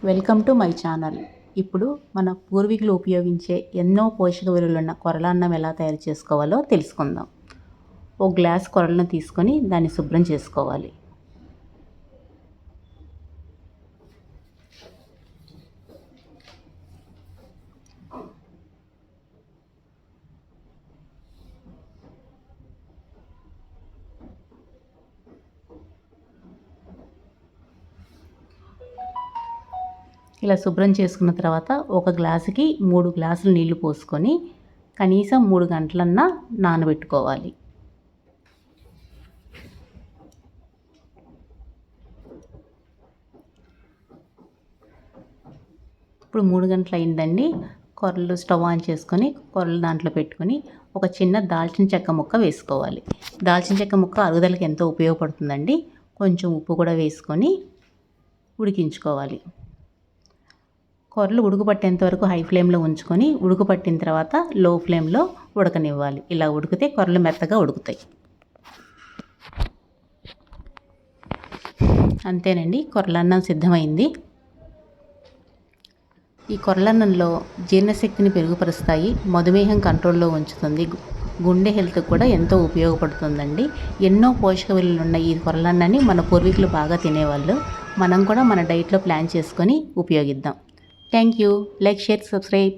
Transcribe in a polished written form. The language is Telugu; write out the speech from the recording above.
Welcome to my channel. ఇప్పుడు మన పూర్వీకులు ఉపయోగించే ఎన్నో పోషక విలువలున్న కొరలాన్నం ఎలా తయారు చేసుకోవాలో తెలుసుకుందాం. ఒక గ్లాస్ కొరలను తీసుకొని దాన్ని శుభ్రం చేసుకోవాలి. ఇలా శుభ్రం చేసుకున్న తర్వాత ఒక గ్లాసుకి 3 గ్లాసులు నీళ్లు పోసుకొని కనీసం 3 గంటలన్నా నానబెట్టుకోవాలి. ఇప్పుడు 3 గంటలు అయిందండి. కొరలు స్టవ్ ఆన్ చేసుకొని కొరలు దాంట్లో పెట్టుకొని ఒక చిన్న దాల్చిన చెక్క ముక్క వేసుకోవాలి. దాల్చిన చెక్క ముక్క అరుగుదలకి ఎంతో ఉపయోగపడుతుందండి. కొంచెం ఉప్పు కూడా వేసుకొని ఉడికించుకోవాలి. కొరలు ఉడుకుపట్టేంత వరకు హై ఫ్లేమ్లో ఉంచుకొని ఉడుకుపట్టిన తర్వాత లో ఫ్లేమ్లో ఉడకనివ్వాలి. ఇలా ఉడికితే కొరలు మెత్తగా ఉడుకుతాయి. అంతేనండి, కొరలన్నం సిద్ధమైంది. ఈ కొరలన్నంలో జీర్ణశక్తిని పెరుగుపరుస్తాయి, మధుమేహం కంట్రోల్లో ఉంచుతుంది, గుండె హెల్త్ కూడా ఎంతో ఉపయోగపడుతుందండి. ఎన్నో పోషక విలువలు ఉన్న ఈ కొరలన్నాన్ని మన పూర్వీకులు బాగా తినేవాళ్ళు. మనం కూడా మన డైట్లో ప్లాన్ చేసుకొని ఉపయోగిద్దాం. Thank you. Like, share, subscribe.